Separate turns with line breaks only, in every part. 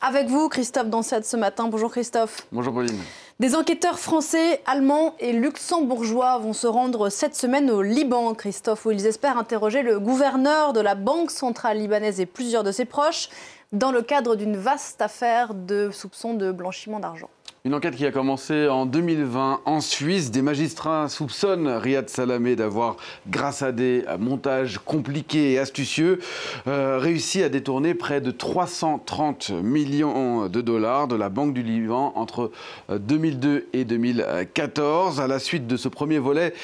Avec vous, Christophe Dansette, ce matin. Bonjour Christophe.
Bonjour Pauline.
Des enquêteurs français, allemands et luxembourgeois vont se rendre cette semaine au Liban, Christophe, où ils espèrent interroger le gouverneur de la Banque centrale libanaise et plusieurs de ses proches dans le cadre d'une vaste affaire de soupçons de blanchiment d'argent.
Une enquête qui a commencé en 2020 en Suisse. Des magistrats soupçonnent Riyad Salamé d'avoir, grâce à des montages compliqués et astucieux, réussi à détourner près de 330 millions de dollars de la Banque du Liban entre 2002 et 2014. À la suite de ce premier volet,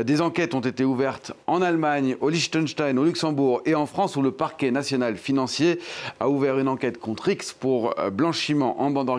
des enquêtes ont été ouvertes en Allemagne, au Liechtenstein, au Luxembourg et en France, où le parquet national financier a ouvert une enquête contre X pour blanchiment en bande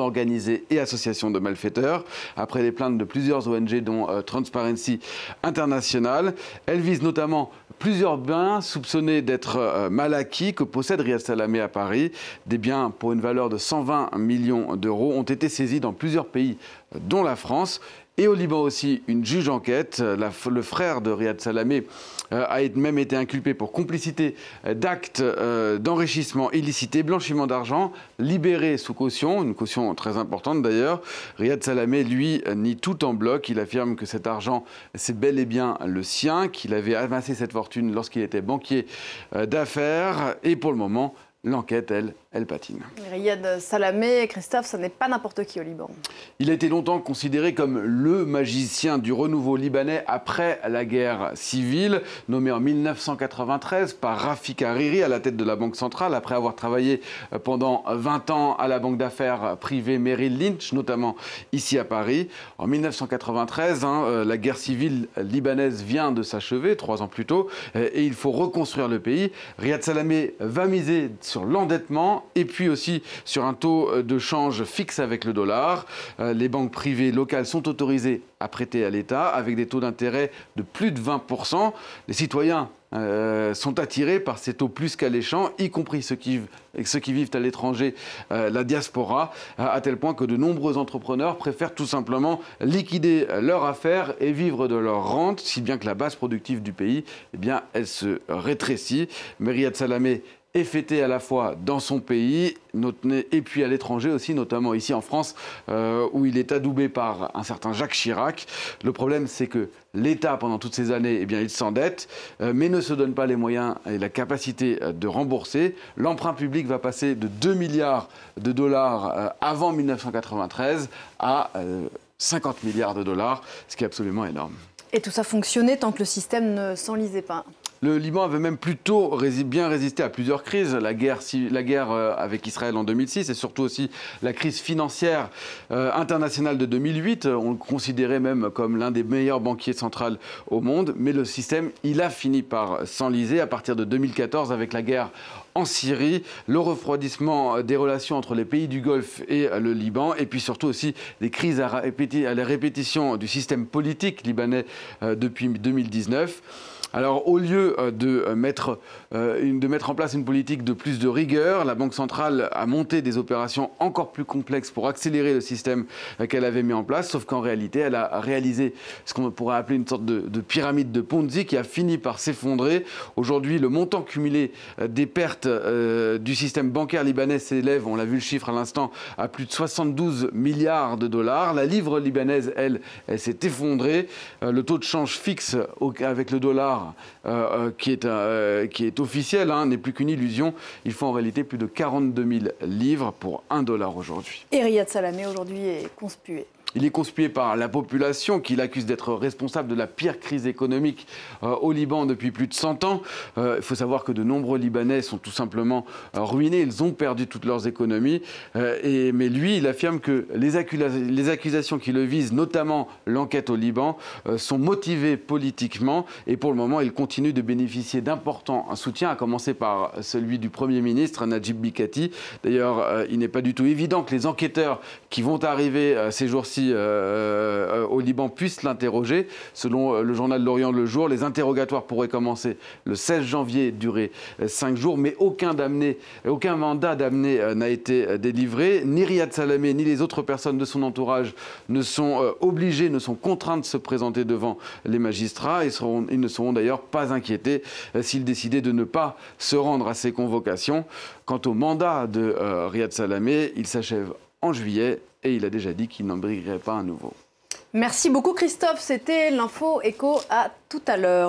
organisée et association de malfaiteurs, après les plaintes de plusieurs ONG, dont Transparency International. Elle vise notamment plusieurs biens soupçonnés d'être mal acquis que possède Riyad Salamé à Paris. Des biens pour une valeur de 120 millions d'euros ont été saisis dans plusieurs pays, dont la France. Et au Liban aussi, une juge enquête. Le frère de Riyad Salamé a même été inculpé pour complicité d'actes d'enrichissement illicité, blanchiment d'argent, libéré sous caution, une caution très importante d'ailleurs. Riyad Salamé, lui, nie tout en bloc. Il affirme que cet argent, c'est bel et bien le sien, qu'il avait amassé cette fortune lorsqu'il était banquier d'affaires. Et pour le moment, l'enquête, elle patine.
Riyad Salamé, Christophe, ça n'est pas n'importe qui au Liban.
Il a été longtemps considéré comme le magicien du renouveau libanais après la guerre civile, nommé en 1993 par Rafik Hariri à la tête de la Banque centrale, après avoir travaillé pendant 20 ans à la banque d'affaires privée Merrill Lynch, notamment ici à Paris. En 1993, la guerre civile libanaise vient de s'achever, 3 ans plus tôt, et il faut reconstruire le pays. Riyad Salamé va miser sur l'endettement et puis aussi sur un taux de change fixe avec le dollar. Les banques privées locales sont autorisées à prêter à l'État avec des taux d'intérêt de plus de 20%. Les citoyens sont attirés par ces taux plus qu'alléchants, y compris ceux qui vivent à l'étranger, la diaspora, à tel point que de nombreux entrepreneurs préfèrent tout simplement liquider leur affaire et vivre de leur rente, si bien que la base productive du pays, eh bien, elle se rétrécit. Mais Riyad Salamé est fêté à la fois dans son pays et puis à l'étranger aussi, notamment ici en France, où il est adoubé par un certain Jacques Chirac. Le problème, c'est que l'État, pendant toutes ces années, eh bien, il s'endette, mais ne se donne pas les moyens et la capacité de rembourser. L'emprunt public va passer de 2 milliards de dollars avant 1993 à 50 milliards de dollars, ce qui est absolument énorme.
Et tout ça fonctionnait tant que le système ne s'enlisait pas.
Le Liban avait même plutôt bien résisté à plusieurs crises, la guerre avec Israël en 2006 et surtout aussi la crise financière internationale de 2008. On le considérait même comme l'un des meilleurs banquiers centraux au monde, mais le système, il a fini par s'enliser à partir de 2014 avec la guerre en Syrie, le refroidissement des relations entre les pays du Golfe et le Liban, et puis surtout aussi des crises à la répétition du système politique libanais depuis 2019. Alors, au lieu de mettre en place une politique de plus de rigueur, la Banque centrale a monté des opérations encore plus complexes pour accélérer le système qu'elle avait mis en place, sauf qu'en réalité, elle a réalisé ce qu'on pourrait appeler une sorte de pyramide de Ponzi qui a fini par s'effondrer. Aujourd'hui, le montant cumulé des pertes du système bancaire libanais s'élève, on l'a vu le chiffre à l'instant, à plus de 72 milliards de dollars. La livre libanaise, elle s'est effondrée. Le taux de change fixe avec le dollar qui est officiel, n'est plus qu'une illusion. Il faut en réalité plus de 42 000 livres pour 1 dollar aujourd'hui.
Et Riyad Salamé aujourd'hui est conspué.
Il est conspué par la population qui l'accuse d'être responsable de la pire crise économique au Liban depuis plus de 100 ans. Il faut savoir que de nombreux Libanais sont tout simplement ruinés. Ils ont perdu toutes leurs économies. Mais lui, il affirme que les accusations qui le visent, notamment l'enquête au Liban, sont motivées politiquement. Et pour le moment, il continue de bénéficier d'importants soutiens, à commencer par celui du Premier ministre, Najib Mikati. D'ailleurs, il n'est pas du tout évident que les enquêteurs qui vont arriver ces jours-ci ici au Liban puissent l'interroger. Selon le journal de l'Orient le jour, les interrogatoires pourraient commencer le 16 janvier et durer 5 jours, mais aucun mandat d'amener n'a été délivré. Ni Riyad Salamé ni les autres personnes de son entourage ne sont obligés, ne sont contraints de se présenter devant les magistrats. Ils ne seront d'ailleurs pas inquiétés s'ils décidaient de ne pas se rendre à ces convocations. Quant au mandat de Riyad Salamé, il s'achève en juillet et il a déjà dit qu'il n'en briguerait pas un nouveau.
Merci beaucoup Christophe, c'était l'info écho, à tout à l'heure.